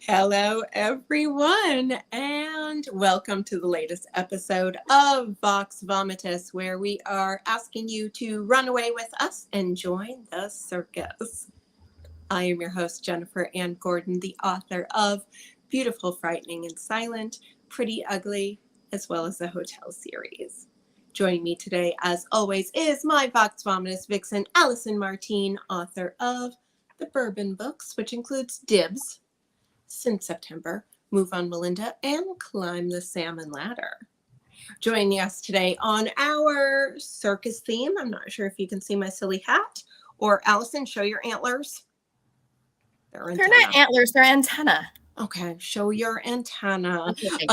Hello, everyone, and welcome to the latest episode of VOX VOMITUS, where we are asking you to run away with us and join the circus. I am your host, Jennifer Ann Gordon, the author of Beautiful, Frightening, and Silent, Pretty Ugly, as well as the Hotel series. Joining me today, as always, is my VOX VOMITUS vixen, Allison Martine, author of the BIRDBOX, which includes Dibs, Since September, Move on Melinda, and Climb the Salmon Ladder. Joining us today on our circus theme, I'm not sure if you can see my silly hat, or Allison, show your antlers. They're not antlers, they're antenna. Okay, show your antenna. Okay.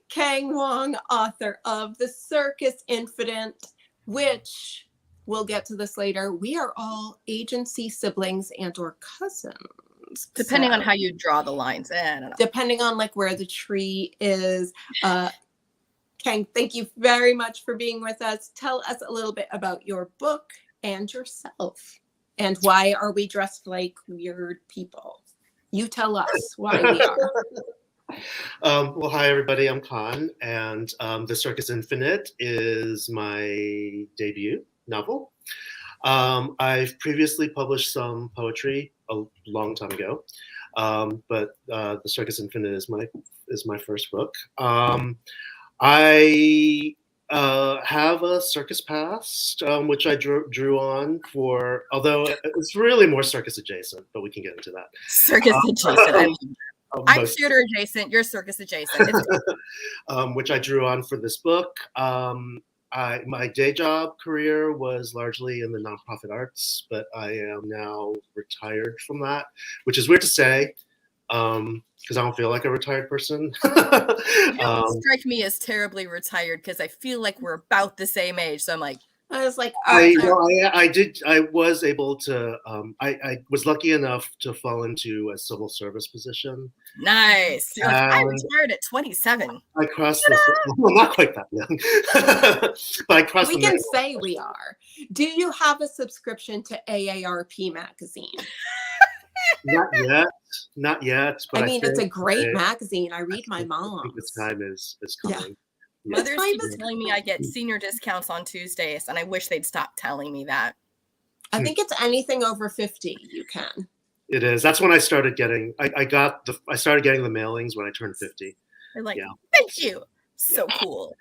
Kang Wong, author of The Circus Infinite, which we'll get to this later. We are all agency siblings and or cousins. Depending on how you draw the lines. I don't know. Depending on like where the tree is. Kang, thank you very much for being with us. Tell us a little bit about your book and yourself. And why are we dressed like weird people? You tell us why we are. Well, hi, everybody. I'm Khan, and The Circus Infinite is my debut novel. I've previously published some poetry a long time ago, but The Circus Infinite is my first book. I have a circus past, which I drew on for, although it's really more circus adjacent, but we can get into that. Circus adjacent. I'm theater adjacent. You're circus adjacent. Which I drew on for this book. My day job career was largely in the nonprofit arts, but I am now retired from that, which is weird to say because I don't feel like a retired person. You don't strike me as terribly retired because I feel like we're about the same age. So I'm like, I was like, I was able to, I was lucky enough to fall into a civil service position. Nice. You're like, I retired at 27. I crossed well, not quite that young, but I crossed we can say we are. Do you have a subscription to AARP magazine? Not yet. But I mean, it's a great magazine. I read my mom's. I think the time is coming. Yeah. Mother's keeps telling me I get senior discounts on Tuesdays, and I wish they'd stop telling me that. I think it's anything over 50 you can. It is. That's when I started getting. I started getting the mailings when I turned 50. They're like, thank you. So cool.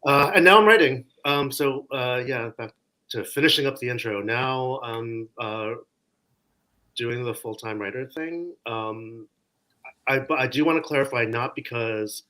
And now I'm writing. Back to finishing up the intro. Now I'm doing the full-time writer thing. I do want to clarify, not because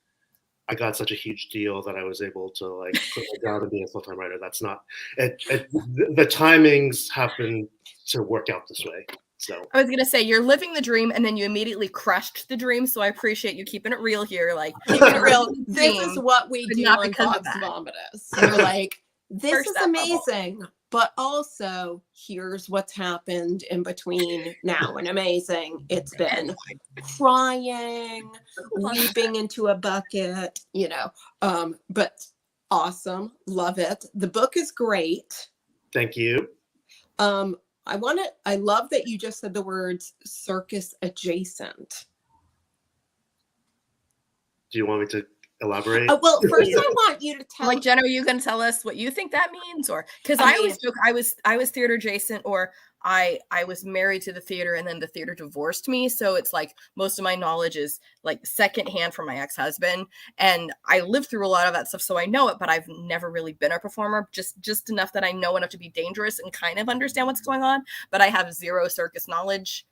I got such a huge deal that I was able to like put it down and be a full-time writer. That's not it. The timings happen to work out this way. So I was gonna say you're living the dream, and then you immediately crushed the dream. So I appreciate you keeping it real here. Like keeping it real. This is what we do on VOX VOMITUS. You're like, this is amazing, but also here's what's happened in between now and amazing. It's been crying, weeping into a bucket, but awesome. Love it. The book is great. Thank you. I love that you just said the words circus adjacent. Do you want me to elaborate? Well, first I want you to tell. Like, Jen, are you going to tell us what you think that means, or because I always joke I was theater adjacent, or I was married to the theater and then the theater divorced me, so it's like most of my knowledge is like secondhand from my ex-husband, and I lived through a lot of that stuff, so I know it, but I've never really been a performer. Just enough that I know enough to be dangerous and kind of understand what's going on, but I have zero circus knowledge.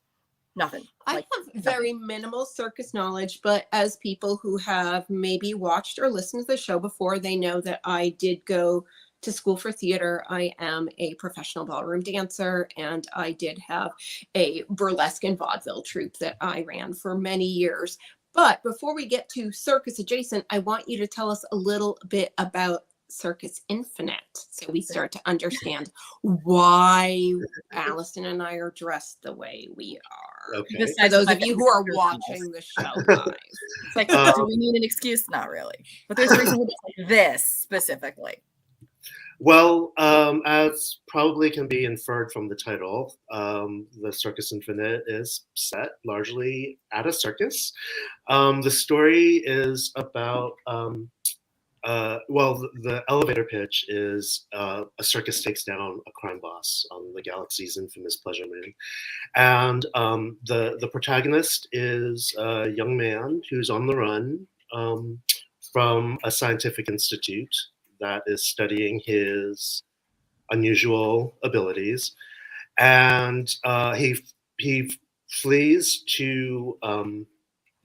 Nothing. I have very minimal circus knowledge, but as people who have maybe watched or listened to the show before, they know that I did go to school for theater. I am a professional ballroom dancer, and I did have a burlesque and vaudeville troupe that I ran for many years. But before we get to circus adjacent, I want you to tell us a little bit about Circus Infinite, so we start to understand why Allison and I are dressed the way we are. Okay. For those of you who are watching the show live. It's like, do we need an excuse? Not really. But there's a reason we do like this specifically. Well, as probably can be inferred from the title, the Circus Infinite is set largely at a circus. The story is about, the elevator pitch is a circus takes down a crime boss on the galaxy's infamous pleasure moon. And the protagonist is a young man who's on the run from a scientific institute that is studying his unusual abilities, and he flees to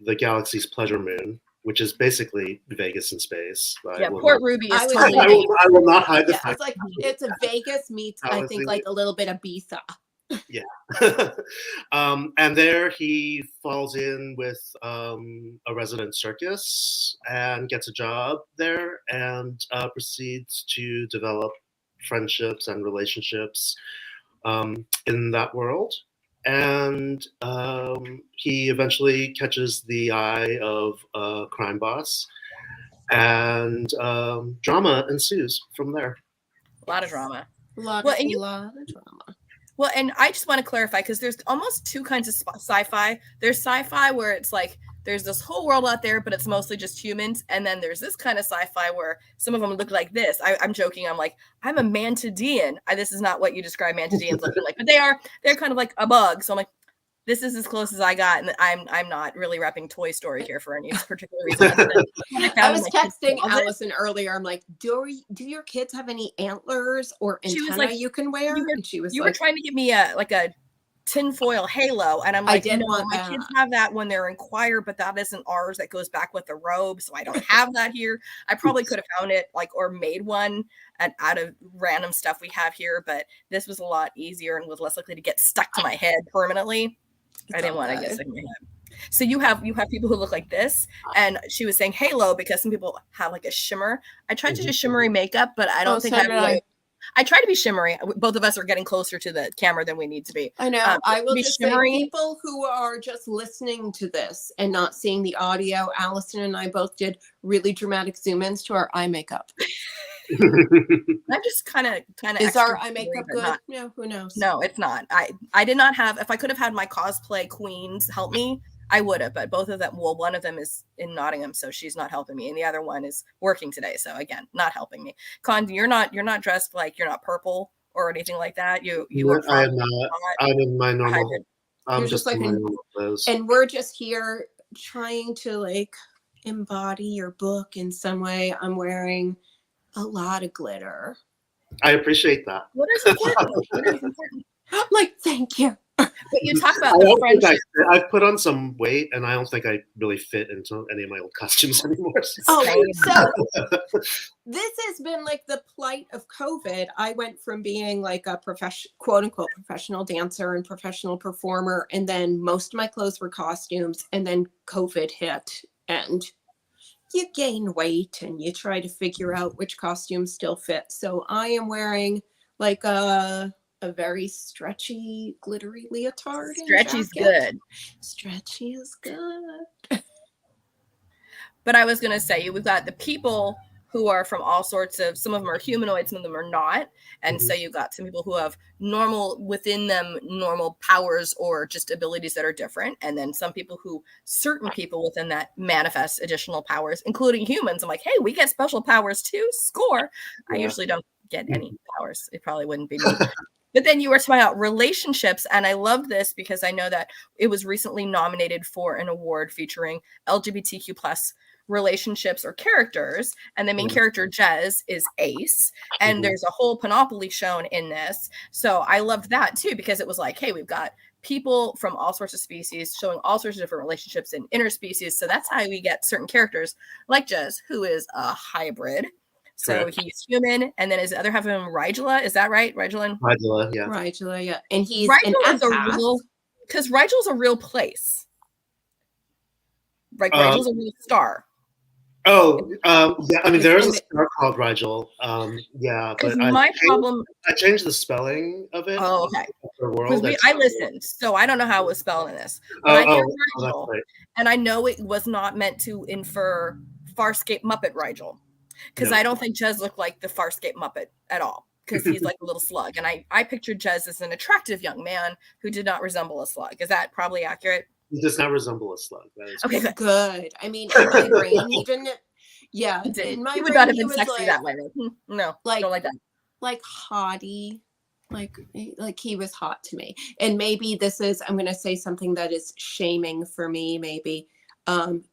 the galaxy's pleasure moon, which is basically Vegas in space. Port Ruby is totally. I will not hide the fact. It's like it's a Vegas meets, I think, like a little bit of Ibiza. Yeah. And there he falls in with a resident circus and gets a job there, and proceeds to develop friendships and relationships in that world. And he eventually catches the eye of a crime boss, and drama ensues from there. A lot of drama. A lot of drama. Well, and I just want to clarify, because there's almost two kinds of sci-fi. There's sci-fi where it's like there's this whole world out there, but it's mostly just humans. And then there's this kind of sci-fi where some of them look like this. I'm joking. I'm like, I'm a mantidean. This is not what you describe mantideans looking like, but they're kind of like a bug. So I'm like, this is as close as I got, and I'm not really repping Toy Story here for any particular reason. I was texting Allison earlier. I'm like, do your kids have any antlers or antenna you can wear? And she was, you were trying to give me a tinfoil halo, and I'm like, no, my kids have that when they're in choir, but that isn't ours. That goes back with the robe, so I don't have that here. I probably could have found it or made one out of random stuff we have here, but this was a lot easier and was less likely to get stuck to my head permanently. I didn't want to get stuck in my head. So you have people who look like this, and she was saying halo because some people have like a shimmer. I tried to do shimmery makeup, but I don't think I try to be shimmery. Both of us are getting closer to the camera than we need to be. I know. I will just say, people who are just listening to this and not seeing the audio, Allison and I both did really dramatic zoom ins to our eye makeup. I'm just kind of. Is our eye makeup good? No, who knows? No, it's not. I did not have. If I could have had my cosplay queens help me, I would have. But both of them. Well, one of them is in Nottingham, so she's not helping me, and the other one is working today, so again, not helping me. Con, you're not dressed like, you're not purple or anything like that. You are. I am not. I'm in my normal. I'm just like in my normal clothes. And we're just here trying to embody your book in some way. I'm wearing a lot of glitter. I appreciate that. What is important? I'm like, thank you. But you talk about the friendship. I've put on some weight, and I don't think I really fit into any of my old costumes anymore. So this has been like the plight of COVID. I went from being like a quote unquote professional dancer and professional performer, and then most of my clothes were costumes, and then COVID hit, and you gain weight and you try to figure out which costumes still fit. So I am wearing like a very stretchy, glittery leotard. Stretchy's good. Stretchy is good. But I was going to say, we've got the people who are from all sorts of, some of them are humanoid, some of them are not. And so you've got some people who have within them normal powers or just abilities that are different. And then certain people within that manifest additional powers, including humans. I'm like, hey, we get special powers too. Score. I usually don't get any powers. It probably wouldn't be me. But then you were talking about relationships, and I love this because I know that it was recently nominated for an award featuring LGBTQ plus relationships or characters, and the main character Jez is Ace, and there's a whole panoply shown in this. So I loved that too, because it was like, hey, we've got people from all sorts of species showing all sorts of different relationships in interspecies. So that's how we get certain characters like Jez, who is a hybrid. So he's human, and then is the other half of him Rigela? Is that right, Rigela? Rigela, yeah. Rigela, yeah. And he's because Rigel's a real place. Like Rigel's a real star. Oh, yeah. I mean, there is a star called Rigel. Yeah, but I changed the spelling of it. Oh, okay. I listened, so I don't know how it was spelled in this. But I hear Rigel, and I know it was not meant to infer Farscape Muppet Rigel. Because No. I don't think Jez looked like the Farscape Muppet at all. Because he's like a little slug. And I pictured Jez as an attractive young man who did not resemble a slug. Is that probably accurate? He does not resemble a slug. That is Okay, Good. I mean, in my brain, he didn't. Yeah, he didn't. in my He would brain, not have he been was sexy like, that way. No, don't like that. like haughty, like he was hot to me. And maybe this is, I'm going to say something that is shaming for me, maybe,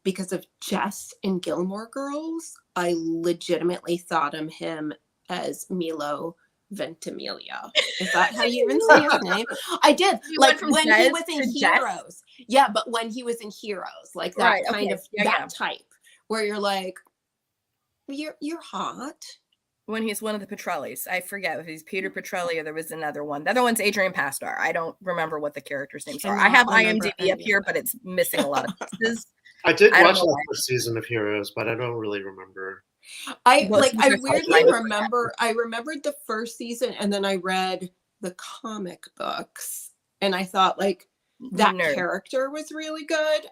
because of Jess in Gilmore Girls. I legitimately thought of him as Milo Ventimiglia. Is that how you even say his name? I did. You Like went from when Jez he was in to Jess? Heroes. Yeah, but when he was in Heroes, like that Right, kind okay. of Yeah, that yeah. type where you're like, you're hot. When he's one of the Petrellis. I forget if he's Peter Petrelli or there was another one. The other one's Adrian Pastar. I don't remember what the characters' names are. I have Cannot remember IMDb up any here, of but it's missing a lot of pieces. I did I don't watch know that why. first season of Heroes, but I don't really remember. I Well, like it's I just weirdly like- remember I remembered the first season and then I read the comic books and I thought like that Nerd. character was really good.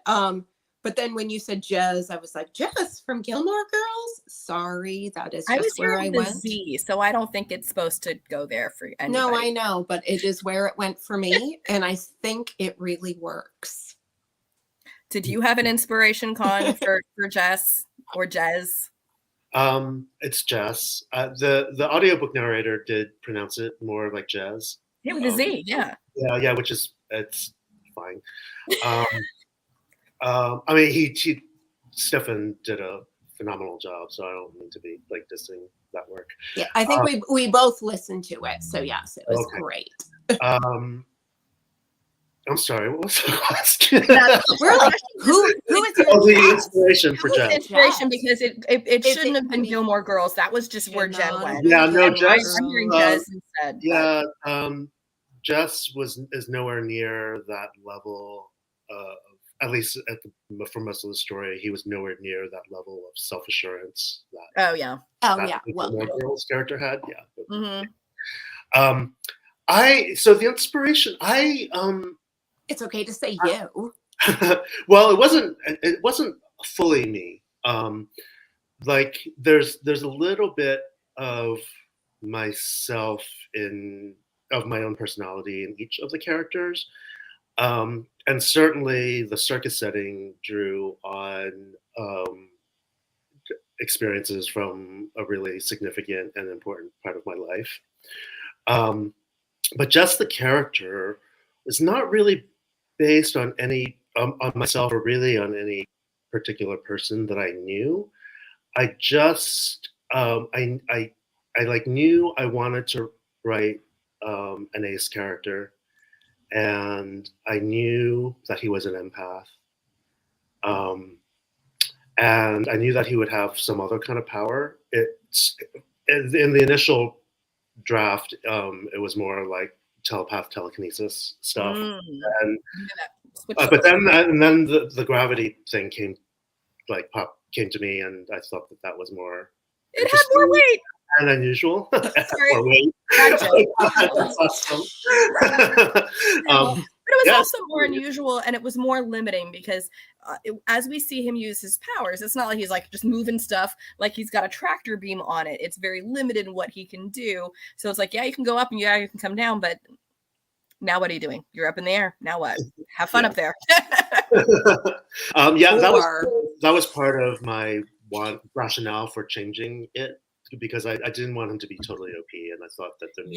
But then when you said Jez, I was like, Jez from Gilmore Girls? Sorry, that is I was just where I hearing the went. Z, so I don't think it's supposed to go there for anybody. No, I know, but it is where it went for me, and I think it really works. Did you have an inspiration, Con, for Jess or Jez? It's Jess. The audiobook narrator did pronounce it more like Jazz. Yeah, with the Z, yeah. Yeah, which is it's fine. I mean, Stefan did a phenomenal job, so I don't mean to be like dissing that work. Yeah, I think we both listened to it, so yes, it was great. I'm sorry, what was the question? We're like, who is your the inspiration for Jess? Inspiration because it Is shouldn't it have been Gilmore Girls. That was just where Jen went. Yeah, no, I'm Jess. hearing Jez instead. Yeah, Jess is nowhere near that level. At least for most of the story, he was nowhere near that level of self-assurance that. Oh yeah. The Gilmore Girls character had. Yeah. Mm-hmm. So the inspiration, It's okay to say you. well, it wasn't fully me. Like there's a little bit of myself of my own personality in each of the characters. And certainly the circus setting drew on experiences from a really significant and important part of my life. But just the character is not really based on any on myself or really on any particular person that I knew. I just I like knew I wanted to write an ace character, and I knew that he was an empath, and I knew that he would have some other kind of power. It's in the initial draft, it was more like telekinesis stuff, and but then the gravity thing came to me, and I thought that was more. It had more weight and unusual. Sorry. But it was also more unusual, and it was more limiting because as we see him use his powers, it's not like he's like just moving stuff like he's got a tractor beam on it. It's very limited in what he can do. So it's like, yeah, you can go up and yeah, you can come down, but now what are you doing? You're up in the air. Now what? Have fun up there. That was part of my rationale for changing it, because I didn't want him to be totally OP, and I thought that there were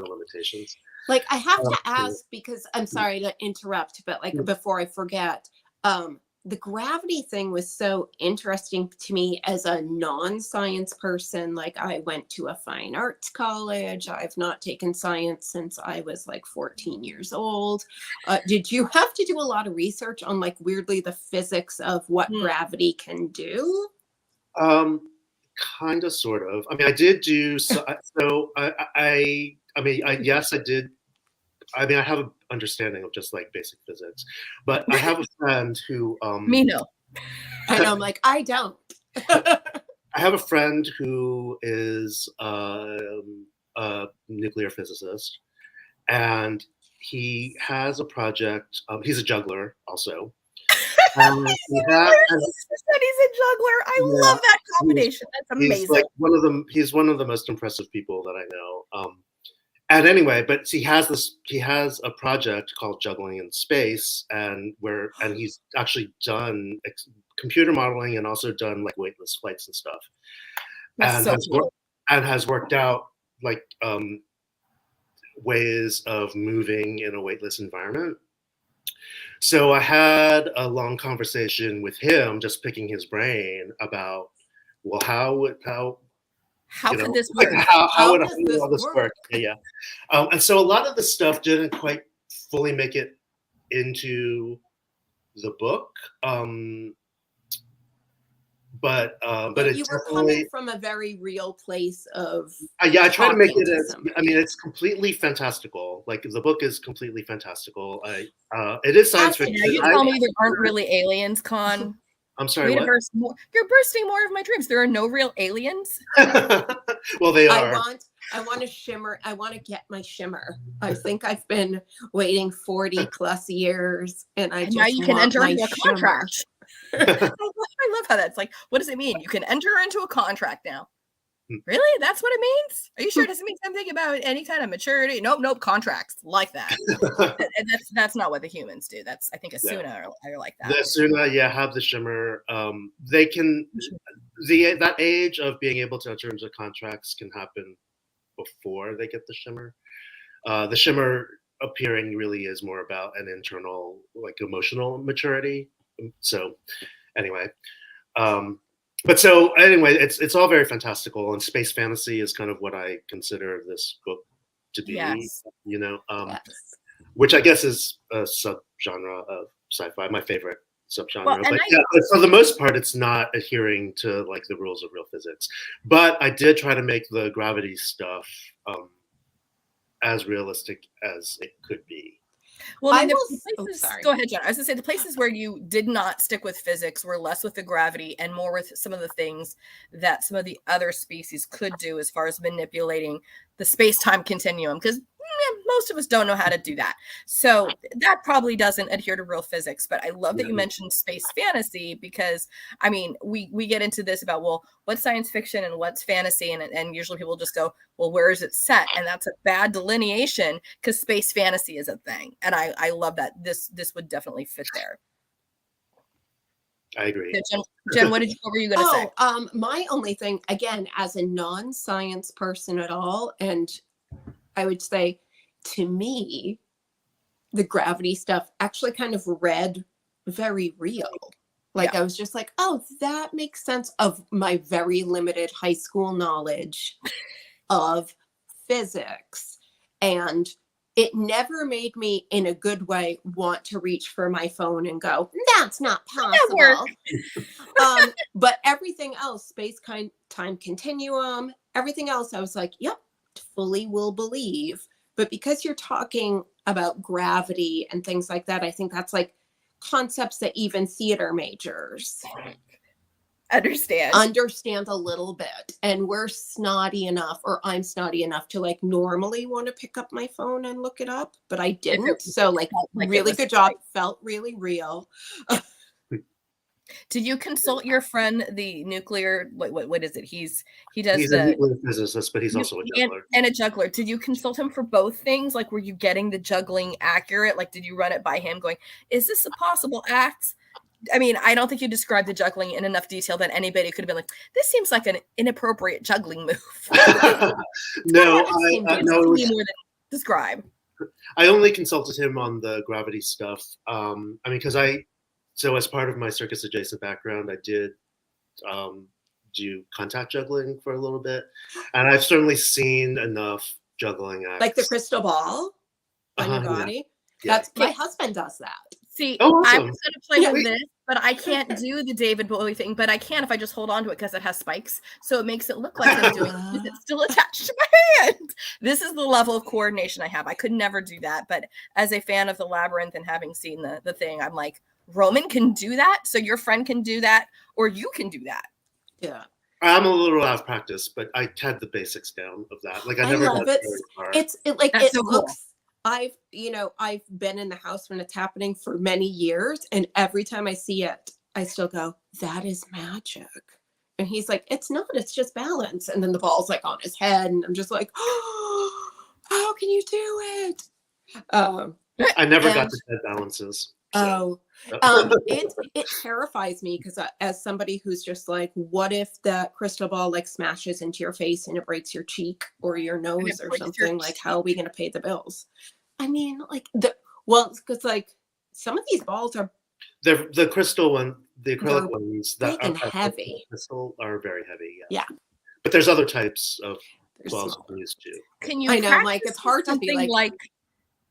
limitations. Like, I have to ask, because I'm sorry to interrupt, but like before I forget, the gravity thing was so interesting to me as a non-science person. Like, I went to a fine arts college. I've not taken science since I was like 14 years old. Did you have to do a lot of research on like weirdly the physics of what gravity can do? Kind of, sort of. I mean, I did do so. Yes, I did. I mean, I have an understanding of just like basic physics, but I have a friend who. Me no. I know. I'm like, I don't. I have a friend who is a nuclear physicist, and he has a project. He's a juggler also. He had, and, said he's a juggler. I love that combination. That's amazing. He's like one of them. He's one of the most impressive people that I know. And anyway, but he has a project called Juggling in Space, and he's actually done computer modeling and also done like weightless flights and stuff. That's so cool. And has worked out like ways of moving in a weightless environment. So I had a long conversation with him, just picking his brain about, well, how could this work? How would all this work? Yeah. And so a lot of the stuff didn't quite fully make it into the book. But you were coming from a very real place of I try to make it as it's completely fantastical. Like the book is completely fantastical. It is science fiction. You tell me there aren't really aliens, Con. I'm sorry. You're bursting more of my dreams. There are no real aliens. Well, they are. I want to shimmer. I want to get my shimmer. I think I've been waiting 40 plus years, and now you can enter into a contract. I love how that's like. What does it mean? You can enter into a contract now. Really? That's what it means? Are you sure it doesn't mean something about any kind of maturity? Nope. Contracts like that. That's not what the humans do. That's I think Asuna are like that. The Asuna, have the shimmer. They can that age of being able to enter into contracts can happen before they get the shimmer. The shimmer appearing really is more about an internal, like emotional maturity. So anyway, it's all very fantastical, and space fantasy is kind of what I consider this book to be. Yes. Which I guess is a subgenre of sci-fi, my favorite subgenre. But for the most part, it's not adhering to like the rules of real physics. But I did try to make the gravity stuff as realistic as it could be. Well, go ahead, Jen. I was going to say the places where you did not stick with physics were less with the gravity and more with some of the things that some of the other species could do as far as manipulating the space-time continuum, because most of us don't know how to do that. So that probably doesn't adhere to real physics. But I love that you mentioned space fantasy, because I mean, we get into this about, well, what's science fiction and what's fantasy, and usually people just go, well, where is it set? And that's a bad delineation, because space fantasy is a thing. And I love that this would definitely fit there. I agree. So Jen, what were you going to say? My only thing, again, as a non-science person at all, and I would say, to me, the gravity stuff actually kind of read very real. Like I was just like, oh, that makes sense of my very limited high school knowledge of physics. And it never made me, in a good way, want to reach for my phone and go, that's not possible. But everything else, time continuum, everything else, I was like, yep, fully will believe. But because you're talking about gravity and things like that, I think that's like concepts that even theater majors understand a little bit. And we're snotty enough, or I'm snotty enough to like normally want to pick up my phone and look it up, but I didn't. So like really good job. Felt really real. Did you consult your friend, the nuclear? What is it? He's a nuclear physicist, but he's also a juggler. And a juggler. Did you consult him for both things? Like, were you getting the juggling accurate? Like, did you run it by him, going, "Is this a possible act?" I mean, I don't think you described the juggling in enough detail that anybody could have been like, "This seems like an inappropriate juggling move." No, more than describe. I only consulted him on the gravity stuff. So as part of my circus adjacent background, I did do contact juggling for a little bit. And I've certainly seen enough juggling acts. Like the crystal ball on your body? Yeah. My husband does that. See, awesome. I was going to play with this, but I can't do the David Bowie thing, but I can if I just hold on to it because it has spikes. So it makes it look like I'm doing it. It's still attached to my hand. This is the level of coordination I have. I could never do that. But as a fan of the Labyrinth and having seen the thing, I'm like, Roman can do that, so your friend can do that, or you can do that. Yeah. I'm a little out of practice, but I had the basics down of that. Like I never love it. Very far. It looks I've been in the house when it's happening for many years, and every time I see it, I still go, that is magic. And he's like, it's not, it's just balance. And then the ball's like on his head, and I'm just like, oh, how can you do it? I never got to head balances. So. It terrifies me because as somebody who's just like, what if that crystal ball like smashes into your face and it breaks your cheek or your nose or something? Like, how are we going to pay the bills? I mean, like because like some of these balls are the crystal one, the acrylic ones that big and heavy. Crystal are very heavy. Yeah. But there's other types of balls you can use too. Can you? I know, like it's hard to be like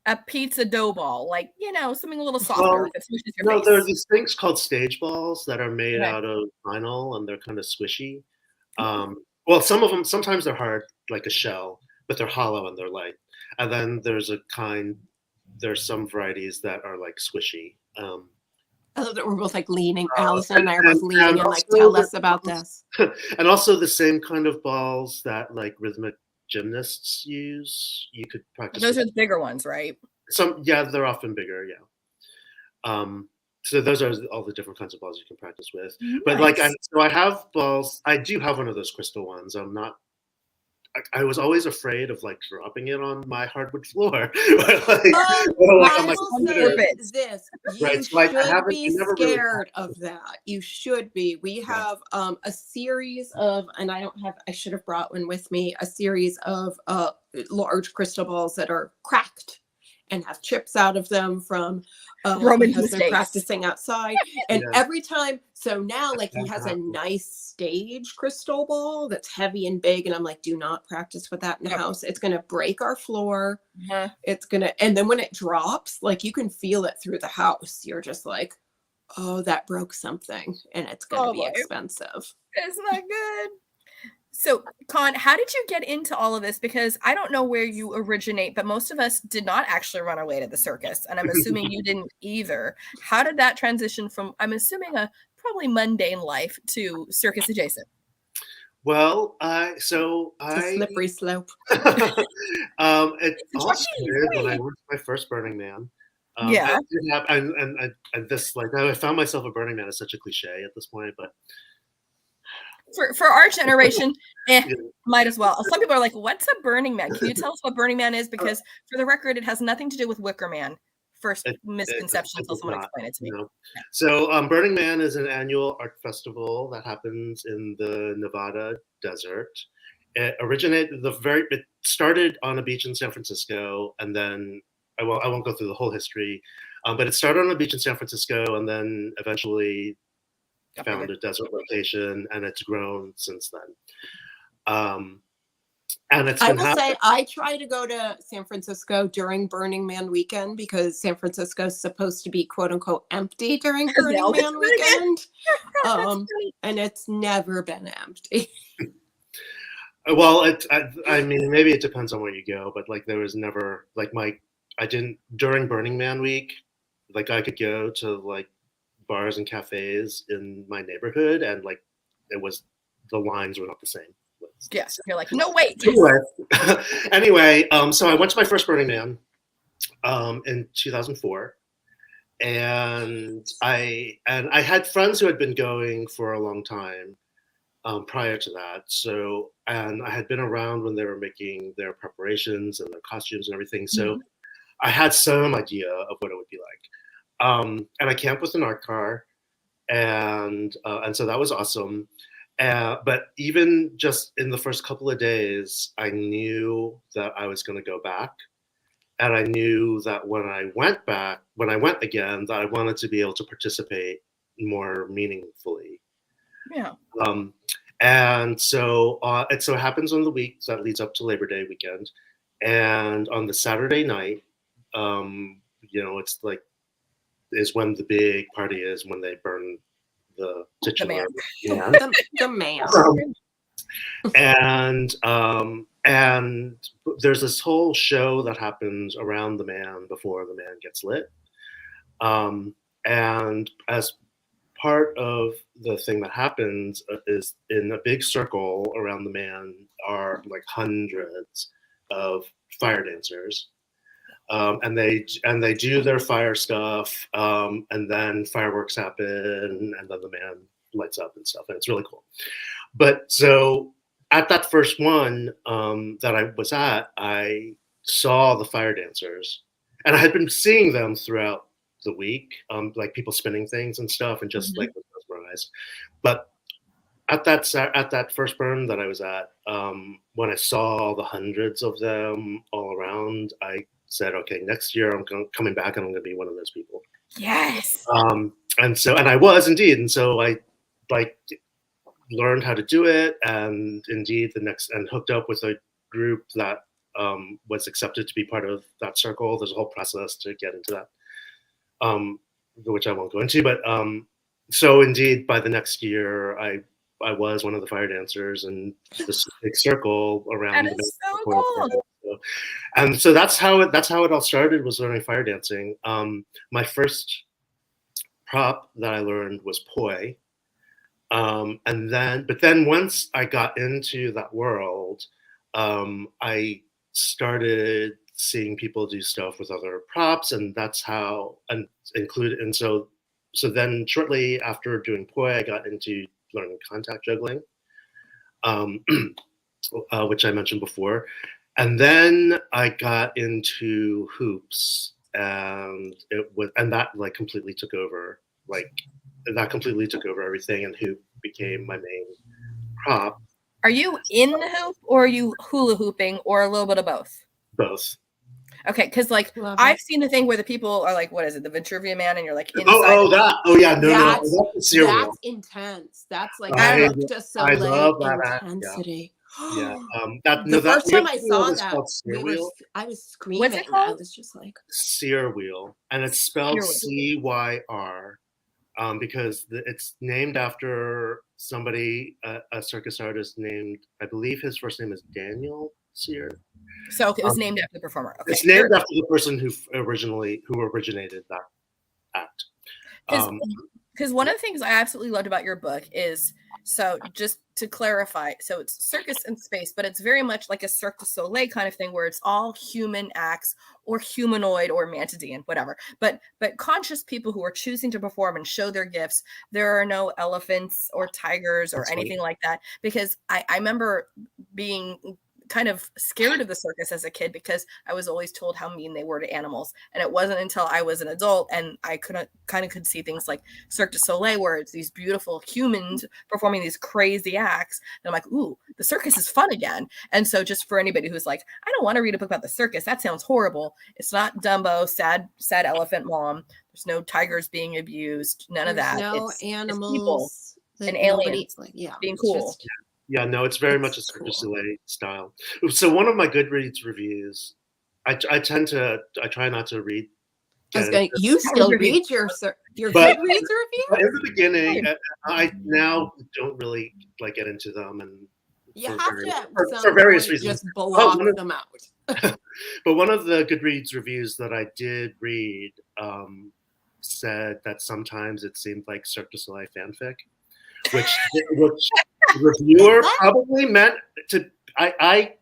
a pizza dough ball, like something a little softer. Well, there are these things called stage balls that are made out of vinyl, and they're kind of squishy. Well, some of them, sometimes they're hard, like a shell, but they're hollow and they're light. And then there's some varieties that are like squishy. I love that we're both like leaning. Allison and I are both leaning and like, tell us about this. And also the same kind of balls that like rhythmic gymnasts use. You could practice. Those are the bigger ones, right? They're often bigger. Yeah. So those are all the different kinds of balls you can practice with. Nice. But like, I have balls. I do have one of those crystal ones. I was always afraid of like dropping it on my hardwood floor. I will say this: you should be scared of that. You should be. We have a series of, and I should have brought one with me. A series of large crystal balls that are cracked and have chips out of them from Roman mistakes. Practicing outside. And every time, so now like he has a nice stage crystal ball that's heavy and big, and I'm like, do not practice with that in the house. It's gonna break our floor. And then when it drops, like you can feel it through the house. You're just like, oh, that broke something, and it's gonna be expensive. It's not good. So, Con, how did you get into all of this? Because I don't know where you originate, but most of us did not actually run away to the circus. And I'm assuming you didn't either. How did that transition from, I'm assuming, a probably mundane life to circus adjacent? Well, it's a slippery slope. It all started when I worked my first Burning Man. I found myself a Burning Man is such a cliche at this point, but for our generation, might as well. Some people are like, what's a Burning Man? Can you tell us what Burning Man is? Because for the record, it has nothing to do with Wicker Man. First misconception until someone explain it to me. No. So Burning Man is an annual art festival that happens in the Nevada desert. It started on a beach in San Francisco, and then I won't go through the whole history, but it started on a beach in San Francisco, and then eventually found a desert location, and it's grown since then. And it's I will say I try to go to San Francisco during Burning Man weekend because San Francisco is supposed to be quote unquote empty during Burning Man weekend. And it's never been empty. Well, I mean, maybe it depends on where you go, but like there was never like during Burning Man week, like I could go to like bars and cafes in my neighborhood, and like the lines were not the same. Yes, you're like, no, wait. Anyway, so I went to my first Burning Man in 2004, and I had friends who had been going for a long time prior to that. So, and I had been around when they were making their preparations and their costumes and everything. So I had some idea of what it would be like. And I camped with an art car, and so that was awesome. But even just in the first couple of days, I knew that I was going to go back. And I knew that when I went again, that I wanted to be able to participate more meaningfully. Yeah. And so it so happens on the week that leads up to Labor Day weekend. And on the Saturday night, it's like, is when the big party is, when they burn the titular man. The man. And there's this whole show that happens around the man before the man gets lit. And as part of the thing that happens is in a big circle around the man are like hundreds of fire dancers. and they do their fire stuff, and then fireworks happen, and then the man lights up and stuff, and it's really cool. But so at that first one that I was at, I saw the fire dancers, and I had been seeing them throughout the week, like people spinning things and stuff, and just like mesmerized. But at that first burn that I was at, when I saw the hundreds of them all around, I said, okay, next year I'm coming back and I'm going to be one of those people. Yes. And I was indeed, and so I like learned how to do it, and indeed and hooked up with a group that was accepted to be part of that circle. There's a whole process to get into that, which I won't go into. But so indeed, by the next year, I was one of the fire dancers, and this big circle around. That is so cool. And so that's how it all started, was learning fire dancing. My first prop that I learned was poi. But then once I got into that world, I started seeing people do stuff with other props, and that's how so then shortly after doing poi, I got into learning contact juggling, which I mentioned before. And then I got into hoops, and that like completely took over. That completely took over everything, and hoop became my main prop. Are you in the hoop, or are you hula hooping, or a little bit of both? Both. Okay, because like I've seen the thing where the people are like, what is it, the Vitruvian Man, and you're like inside. That's intense. That's like I love that intensity. Yeah. The first time I saw that, I was screaming. What's it called? I was just like sear wheel, and it's spelled CYR. Because it's named after somebody, a circus artist named, I believe his first name is Daniel Sear. So it was named after the performer. Okay. It's named after the person who originated that act. Because one of the things I absolutely loved about your book is, so just to clarify, so it's circus in space, but it's very much like a Cirque du Soleil kind of thing, where it's all human acts or humanoid or mantidian, whatever. But conscious people who are choosing to perform and show their gifts. There are no elephants or tigers or anything like that, because I remember being kind of scared of the circus as a kid, because I was always told how mean they were to animals. And it wasn't until I was an adult and I could see things like Cirque du Soleil, where it's these beautiful humans performing these crazy acts, and I'm like, ooh, the circus is fun again. And so just for anybody who's like, I don't want to read a book about the circus, that sounds horrible. It's not Dumbo, sad elephant mom. There's no tigers being abused, none of that. No animals, it's and aliens being cool. Yeah, no, it's very much a Cirque du Soleil style. So one of my Goodreads reviews, I try not to read. You still read your Goodreads review? In the beginning, I now don't really like get into them, and you have to for various reasons. Just block them out. But one of the Goodreads reviews that I did read said that sometimes it seemed like Cirque du Soleil fanfic, which the reviewer probably meant to. I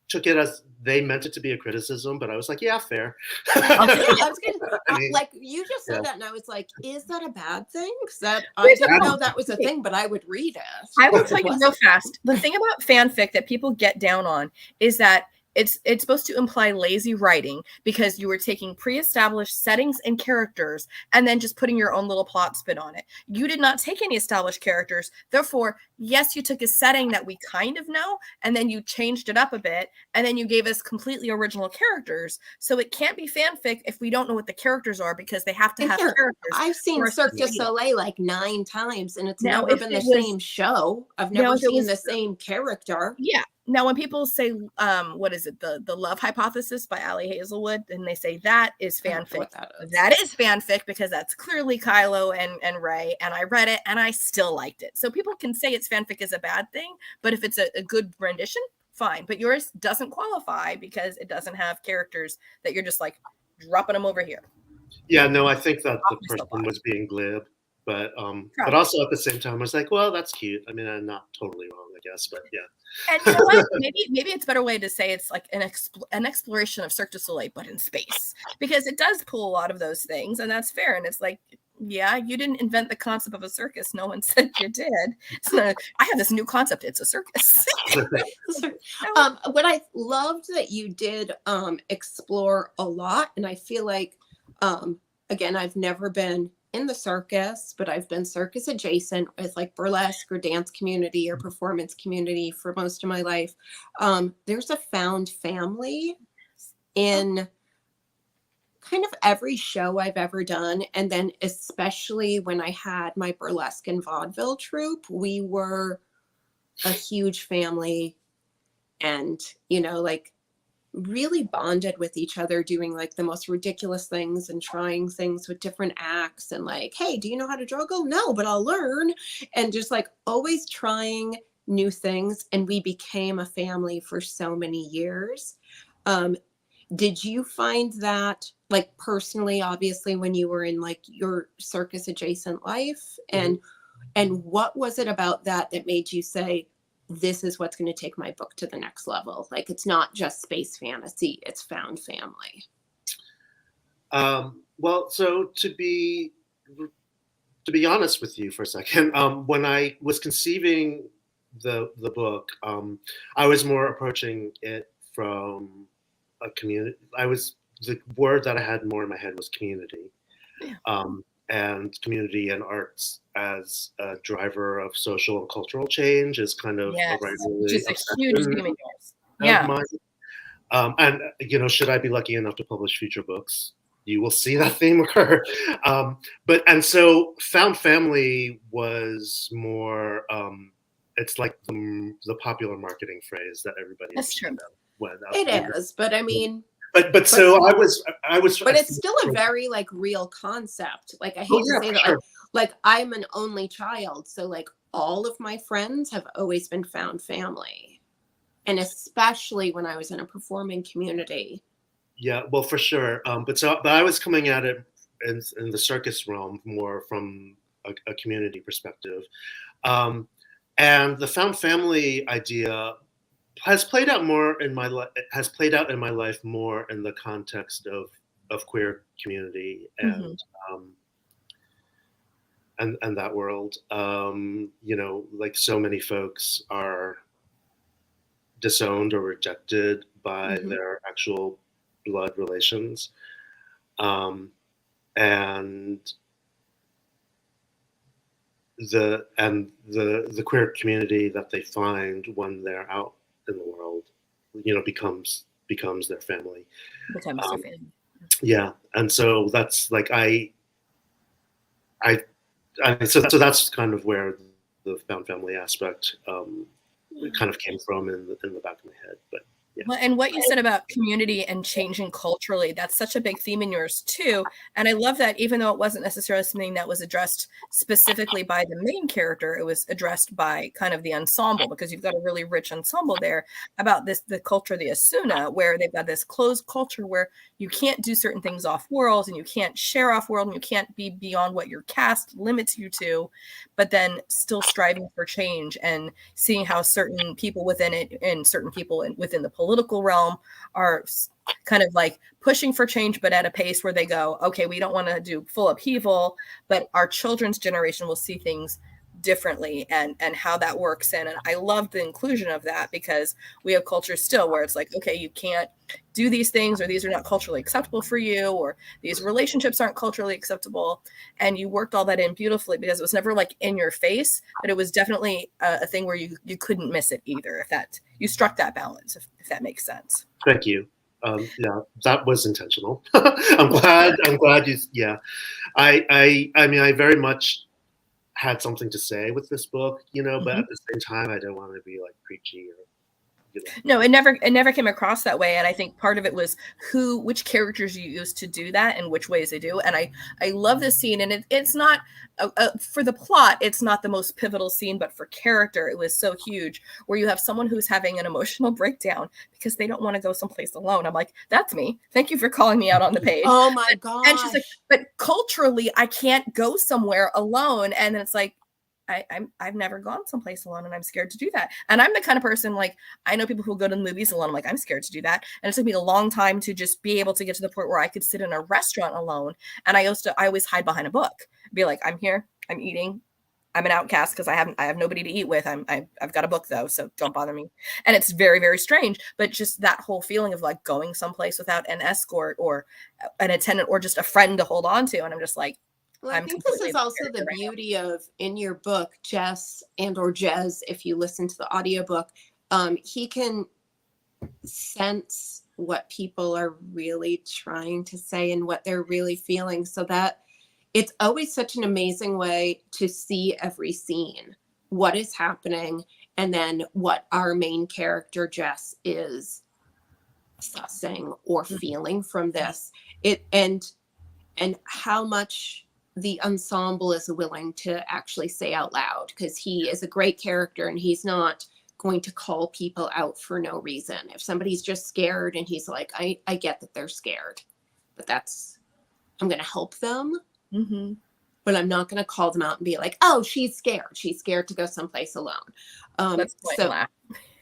took it as they meant it to be a criticism, but I was like, yeah, fair. Like you just said that, and I was like, is that a bad thing? I didn't know that was a thing, but I would read it. I will tell you real fast. The thing about fanfic that people get down on is that it's supposed to imply lazy writing, because you were taking pre-established settings and characters and then just putting your own little plot spin on it. You did not take any established characters. Therefore, yes, you took a setting that we kind of know, and then you changed it up a bit, and then you gave us completely original characters. So it can't be fanfic if we don't know what the characters are, because they have to have characters. I've seen Cirque du Soleil like 9 times, and it's never been the same show. I've never seen the same character. Yeah. Now, when people say, what is it, the Love Hypothesis by Ali Hazelwood, and they say that is fanfic, that is fanfic, because that's clearly Kylo and Rey, and I read it, and I still liked it. So people can say it's fanfic is a bad thing, but if it's a good rendition, fine. But yours doesn't qualify because it doesn't have characters that you're just like dropping them over here. Yeah, no, I think that the person was being glib. but also at the same time, I was like, well, that's cute. I mean, I'm not totally wrong, I guess, but yeah. And you know what? Maybe it's a better way to say it's like an exploration of Cirque du Soleil, but in space, because it does pull a lot of those things, and that's fair. And it's like, yeah, you didn't invent the concept of a circus. No one said you did. So I have this new concept. It's a circus. What I loved that you did explore a lot, and I feel like, again, I've never been in the circus, but I've been circus adjacent with like burlesque or dance community or performance community for most of my life. There's a found family in kind of every show I've ever done. And then especially when I had my burlesque and vaudeville troupe, we were a huge family and, you know, like really bonded with each other, doing like the most ridiculous things and trying things with different acts and like, hey, do you know how to juggle? No, but I'll learn. And just like always trying new things. And we became a family for so many years. Did you find that, like, personally, obviously, when you were in like your circus adjacent life, and what was it about that made you say, this is what's going to take my book to the next level? Like, it's not just space fantasy, it's found family. Well, so to be honest with you for a second, when I was conceiving the book, I was more approaching it from a community. The word that I had more in my head was community. Yeah. And community and arts as a driver of social and cultural change is kind of a just a huge theme of yours. Yeah. And you know, should I be lucky enough to publish future books, you will see that theme occur. And so found family was more. It's like the popular marketing phrase that everybody. That's true. It is, but I mean. But so I was. But it's still a very like real concept. Like I hate to say that, like I'm an only child, so like all of my friends have always been found family, and especially when I was in a performing community. Yeah, well, for sure. But I was coming at it in the circus realm more from a community perspective, and the found family idea has played out in my life more in the context of queer community and and that world. You know, like so many folks are disowned or rejected by their actual blood relations, and the queer community that they find when they're out in the world, you know, becomes their family. Becomes their family. Yeah, and so that's like so that's kind of where the found family aspect kind of came from in the back of my head, but. Yeah. Well, and what you said about community and changing culturally, that's such a big theme in yours too. And I love that even though it wasn't necessarily something that was addressed specifically by the main character, it was addressed by kind of the ensemble, because you've got a really rich ensemble there about the culture of the Asuna, where they've got this closed culture where you can't do certain things off world and you can't share off world and you can't be beyond what your caste limits you to, but then still striving for change and seeing how certain people within it and certain people within the political realm are kind of like pushing for change, but at a pace where they go, okay, we don't want to do full upheaval, but our children's generation will see things differently and how that works in. And I love the inclusion of that, because we have cultures still where it's like, okay, you can't do these things, or these are not culturally acceptable for you, or these relationships aren't culturally acceptable. And you worked all that in beautifully, because it was never like in your face, but it was definitely a thing where you couldn't miss it either. If that, you struck that balance, if that makes sense. Thank you. Yeah, that was intentional. I'm glad you, yeah. I mean, I very much had something to say with this book, you know, but at the same time, I don't want to be like preachy or No, it never came across that way. And I think part of it was which characters you use to do that and which ways they do. And I love this scene, and it's not for the plot, it's not the most pivotal scene, but for character, it was so huge, where you have someone who's having an emotional breakdown because they don't want to go someplace alone. I'm like, that's me. Thank you for calling me out on the page. Oh my gosh. And she's like, but culturally, I can't go somewhere alone. And it's like, I've never gone someplace alone, and I'm scared to do that. And I'm the kind of person, like, I know people who go to the movies alone. I'm like, I'm scared to do that. And it took me a long time to just be able to get to the point where I could sit in a restaurant alone. And I always hide behind a book, be like, I'm here, I'm eating, I'm an outcast because I have nobody to eat with. I've got a book though, so don't bother me. And it's very, very strange, but just that whole feeling of like going someplace without an escort or an attendant or just a friend to hold on to. And I'm just like, well, I think this is also the beauty of, in your book, Jess or Jez, if you listen to the audiobook, he can sense what people are really trying to say and what they're really feeling. So that it's always such an amazing way to see every scene, what is happening, and then what our main character, Jess, is sussing or feeling from this. And how much the ensemble is willing to actually say out loud, because he is a great character and he's not going to call people out for no reason. If somebody's just scared and he's like, I get that they're scared, but I'm going to help them. Mm-hmm. But I'm not going to call them out and be like, oh, she's scared. She's scared to go someplace alone. Let's laugh.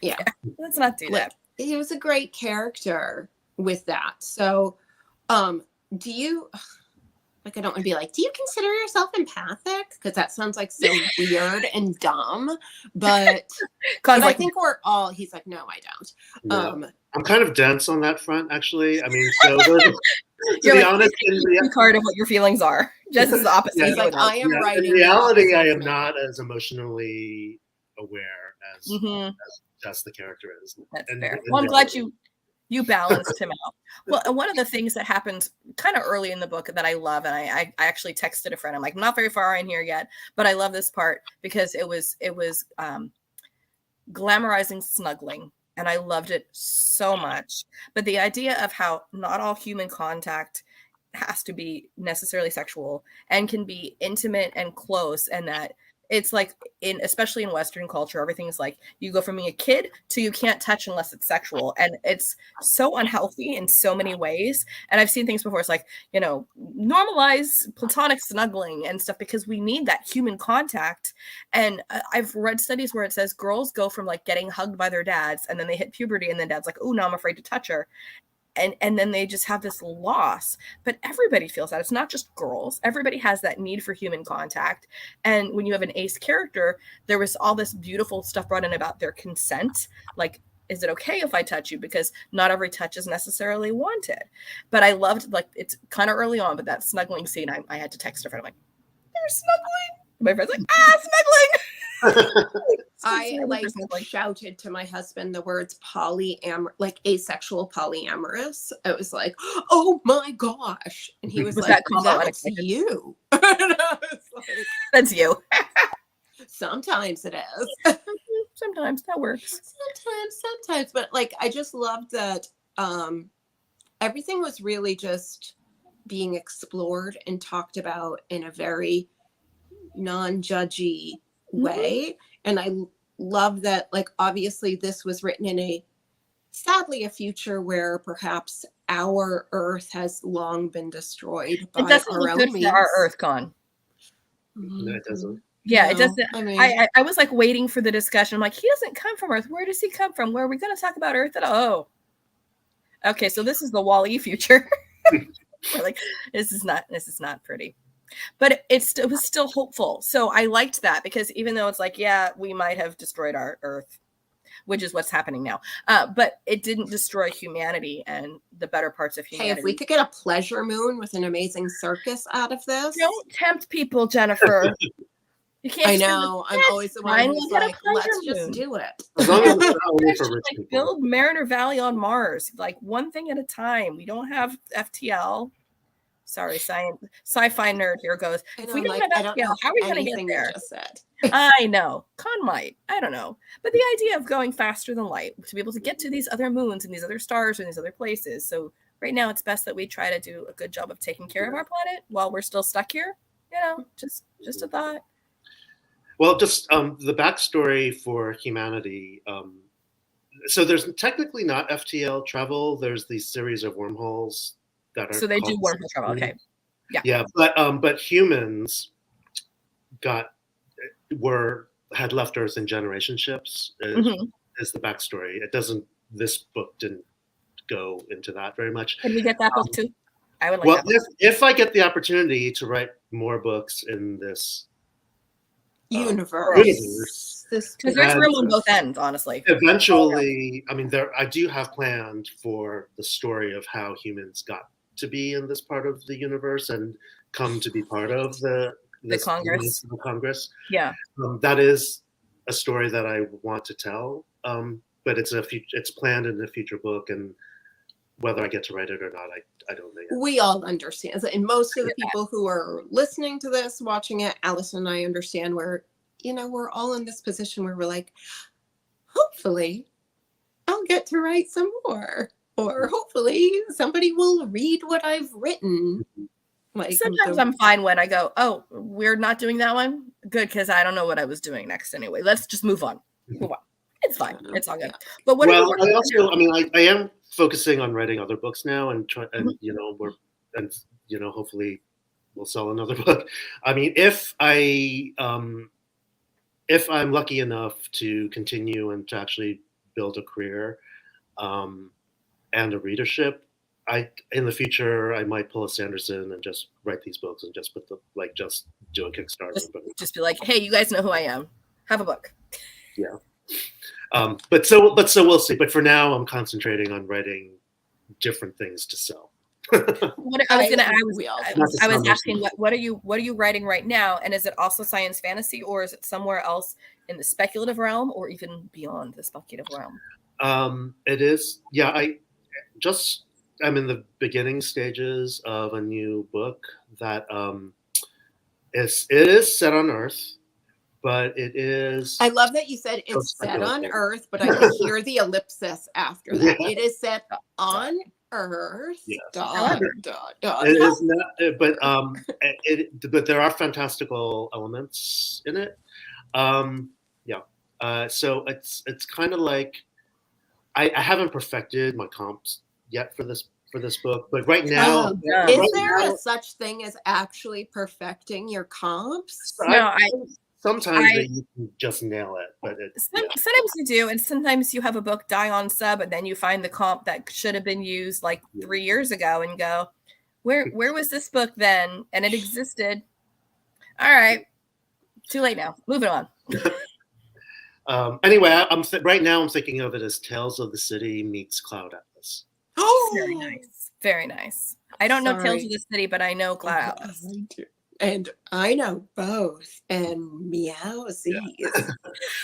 Yeah. Let's not do that. He was a great character with that. So do you... Like, I don't want to be like, do you consider yourself empathic? Because that sounds like so weird and dumb. But I think we're all, he's like, no, I don't. No. I'm kind of dense on that front, actually. I mean, so to be honest, card of what your feelings are. Just as the opposite. Yeah, he's like, I am writing. In reality, I am not as emotionally aware as just the character is. That's fair. Well, I'm glad you balanced him out. Well, one of the things that happens kind of early in the book that I love, and I actually texted a friend, I'm like, I'm not very far in here yet, but I love this part because it was glamorizing snuggling, and I loved it so much. But the idea of how not all human contact has to be necessarily sexual and can be intimate and close, and that it's like, especially in Western culture, everything's like you go from being a kid to you can't touch unless it's sexual. And it's so unhealthy in so many ways. And I've seen things before. It's like, normalize platonic snuggling and stuff because we need that human contact. And I've read studies where it says girls go from like getting hugged by their dads and then they hit puberty and then dad's like, oh, now I'm afraid to touch her. And then they just have this loss. But everybody feels that. It's not just girls. Everybody has that need for human contact. And when you have an ace character, there was all this beautiful stuff brought in about their consent. Like, is it okay if I touch you? Because not every touch is necessarily wanted. But I loved, like, it's kind of early on, but that snuggling scene, I had to text a friend. I'm like, they're snuggling. My friend's like, snuggling. I shouted to my husband the words like asexual polyamorous. I was like, oh my gosh. And he was like, that's you. And I was like, that's you. Sometimes it is. Sometimes that works. Sometimes. But like, I just loved that everything was really just being explored and talked about in a very non-judgy way. And I love that, like, obviously this was written in sadly a future where perhaps our Earth has long been destroyed by our own means. Our Earth gone. No, it doesn't. Yeah, it doesn't. I mean, I was like waiting for the discussion. I'm like, he doesn't come from Earth. Where does he come from? Where are we going to talk about Earth at all? Oh, okay. So this is the Wall-E future. We're like, this is not pretty. But it was still hopeful. So I liked that because even though it's like, yeah, we might have destroyed our Earth, which is what's happening now. But it didn't destroy humanity and the better parts of humanity. Hey, if we could get a pleasure moon with an amazing circus out of this. Don't tempt people, Jennifer. You can't. I know. I'm always the one who's like, let's just do it. As long as it's not only for rich people. Build Mariner Valley on Mars, like one thing at a time. We don't have FTL. Sorry, sci-fi nerd here goes. If we don't have FTL, how are we going to get there? Just said. I know. Con might. I don't know. But the idea of going faster than light, to be able to get to these other moons and these other stars and these other places. So right now it's best that we try to do a good job of taking care of our planet while we're still stuck here. You know, just a thought. Well, just the backstory for humanity. So there's technically not FTL travel. There's these series of wormholes that are. So they do wormhole travel. Okay. Yeah. Yeah, but humans had left Earth in generation ships. Is the backstory. It doesn't. This book didn't go into that very much. Can we get that book too? I would like. Well, if I get the opportunity to write more books in this universe, because there's room on both ends, honestly. Eventually, I mean, I do have planned for the story of how humans got to be in this part of the universe and come to be part of the Congress. Yeah, that is a story that I want to tell, but it's planned in a future book, and whether I get to write it or not, I don't know yet. We all understand, and most of the people who are listening to this, watching it, Allison and I understand where, we're all in this position where we're like, hopefully I'll get to write some more, or hopefully somebody will read what I've written. Like, sometimes I'm fine when I go, oh, we're not doing that one. Good, because I don't know what I was doing next anyway. Let's just move on. It's fine. It's all good. But what? Well, I am focusing on writing other books now, and hopefully we'll sell another book. I mean, if I'm lucky enough to continue and to actually build a career and a readership, in the future I might pull a Sanderson and just write these books and just just do a Kickstarter. Just be like, hey, you guys know who I am. Have a book. Yeah. But so we'll see. But for now, I'm concentrating on writing different things to sell. What I was asking, what are you writing right now, and is it also science fantasy, or is it somewhere else in the speculative realm, or even beyond the speculative realm? It is. Yeah, I'm in the beginning stages of a new book that it is set on Earth. But it is. I love that you said it's set on Earth, but I can hear the ellipsis after that. Yeah. It is set on Earth. Yes. It is not, but there are fantastical elements in it. So it's kind of like I haven't perfected my comps yet for this book, but right now, is there such thing as actually perfecting your comps? No, Sometimes you can just nail it, but sometimes you do, and sometimes you have a book die on sub, and then you find the comp that should have been used 3 years ago, and go, where was this book then? And it existed. All right, too late now. Moving on. Anyway, right now I'm thinking of it as Tales of the City meets Cloud Atlas. Oh, very nice, very nice. I don't know Tales of the City, but I know Cloud Atlas. And I know both, and meowsies. Yeah.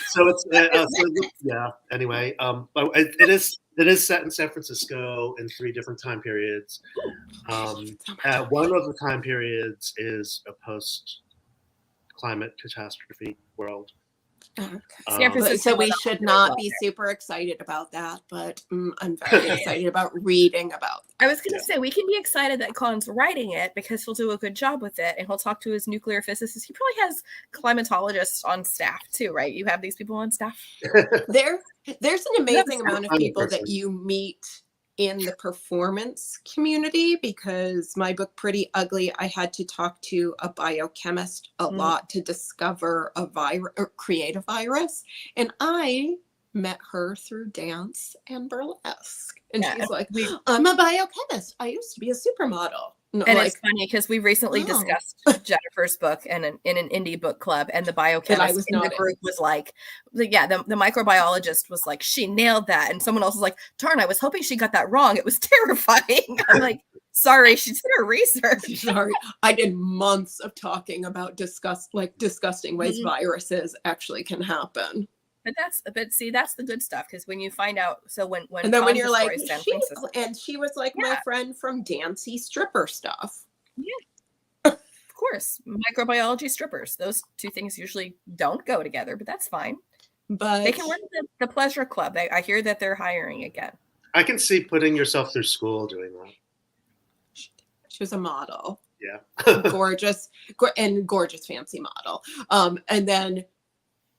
So it's Anyway, it is set in San Francisco in 3 different time periods. One of the time periods is a post-climate catastrophe world. Okay. So we should not be super excited about that, but I'm very excited about reading about that. I was going to say, we can be excited that Colin's writing it because he'll do a good job with it, and he'll talk to his nuclear physicist. He probably has climatologists on staff too, right? You have these people on staff? There's an amazing amount of people that you meet in the performance community, because my book Pretty Ugly, I had to talk to a biochemist a lot to discover a virus or create a virus, and I met her through dance and burlesque, and she's like, I'm a biochemist, I used to be a supermodel. And it's funny because we recently discussed Jennifer's book in an indie book club, and the biochemist in the group was like, the microbiologist was like, she nailed that. And someone else was like, darn, I was hoping she got that wrong. It was terrifying. I'm like, sorry, she did her research. Sorry. I did months of talking about disgusting ways viruses actually can happen. But see, that's the good stuff, because when you find out, when and then when you're like, she was like my friend from dancey stripper stuff. Yeah. Of course. Microbiology strippers. Those two things usually don't go together, but that's fine. But they can run the pleasure club. I hear that they're hiring again. I can see putting yourself through school doing that. She was a model. Yeah. gorgeous fancy model. And then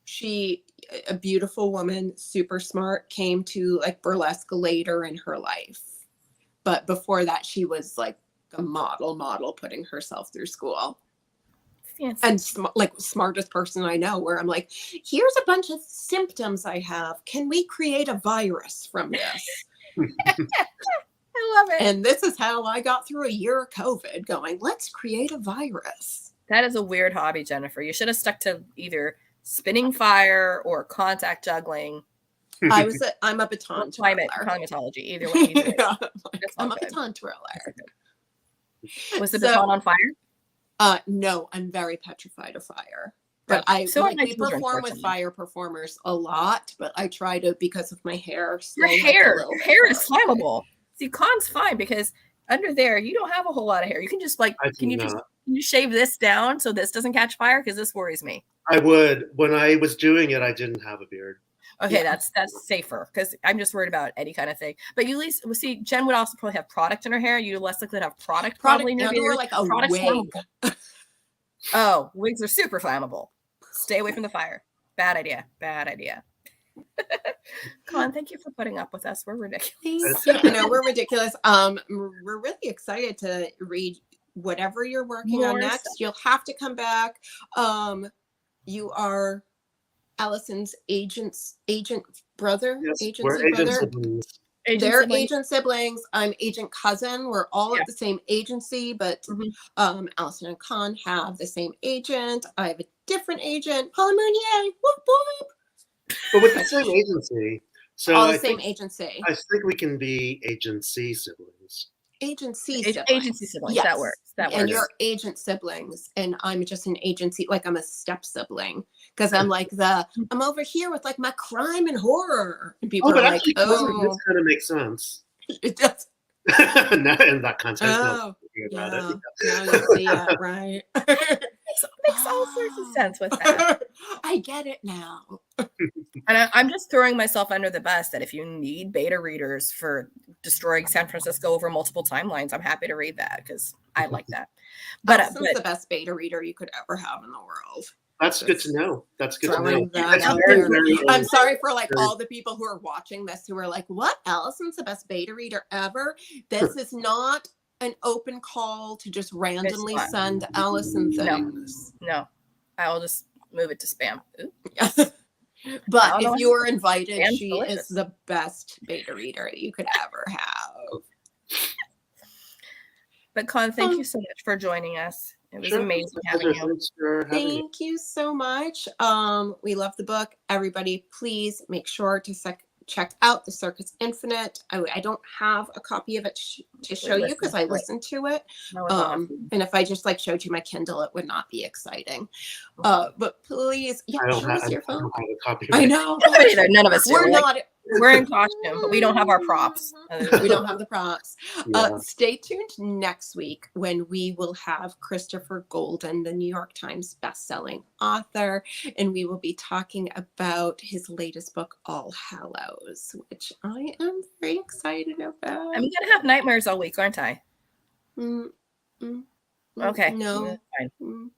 she, a beautiful woman, super smart, came to like burlesque later in her life. But before that, she was like a model putting herself through school. Fancy. And smartest person I know, where I'm like, here's a bunch of symptoms I have. Can we create a virus from this? I love it. And this is how I got through a year of COVID, going, let's create a virus. That is a weird hobby, Jennifer. You should have stuck to either spinning fire or contact juggling. I'm a baton twirler. Climatology, either way. Yeah, I'm a baton twirler. Was the baton on fire? No, I'm very petrified of fire. But we perform with fire performers a lot, but I try to, because of my hair. Your hair is flammable. See, Con's fine because under there you don't have a whole lot of hair. You can just can you shave this down so this doesn't catch fire? Because this worries me. I would. When I was doing it, I didn't have a beard. Okay, yeah. That's safer because I'm just worried about any kind of thing. But you at least see Jen would also probably have product in her hair. You're less likely to have product probably in your beard. Like a wig. Oh, wigs are super flammable. Stay away from the fire. Bad idea. Con, thank you for putting up with us. We're ridiculous. We're ridiculous. We're really excited to read whatever you're working on next. Stuff. You'll have to come back. You are Allison's agent brother. Yes, we're agent siblings. They're agent siblings. I'm agent cousin. We're all at the same agency, but Allison and Con have the same agent. I have a different agent. Holly Moonier. Whoop whoop. But with the same agency. So all the same agency. I think we can be agency siblings. Agency siblings. Yes. That works. And you're agent siblings, and I'm just an agency, like I'm a step sibling, because I'm like I'm over here with like my crime and horror, and people are like, "Oh, this kind of makes sense." It does. Not in that context. Oh, yeah. You see it, right? Makes all sorts of sense with that. I get it now. And I'm just throwing myself under the bus that if you need beta readers for destroying San Francisco over multiple timelines, I'm happy to read that because I like that. But Allison's the best beta reader you could ever have in the world. That's good to know. That's good to know. I'm sorry for all the people who are watching this who are like, what? Allison's the best beta reader ever? This is not an open call to just randomly send Allison things. No. I will just move it to spam. But if you are invited, she is the best beta reader you could ever have. But Con, thank you so much for joining us. It was amazing having you. Thank you so much. We love the book. Everybody, please make sure to check out the Circus Infinite. I don't have a copy of it to show you because I listened to it. And if I just showed you my Kindle, it would not be exciting. But please, show us your phone. I know. None of us do. We're in costume, but we don't have our props. We don't have the props. Stay tuned next week when we will have Christopher Golden, the New York Times bestselling author, and we will be talking about his latest book, All Hallows, which I am very excited about. I'm gonna have nightmares all week, aren't I? Okay. No. Fine.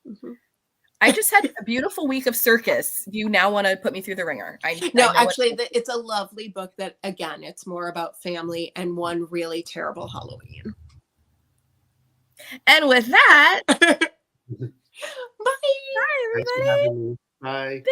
I just had a beautiful week of Circus. You now want to put me through the ringer. Actually, it's a lovely book that, again, it's more about family and one really terrible Halloween. And with that, bye. Bye, everybody. Bye.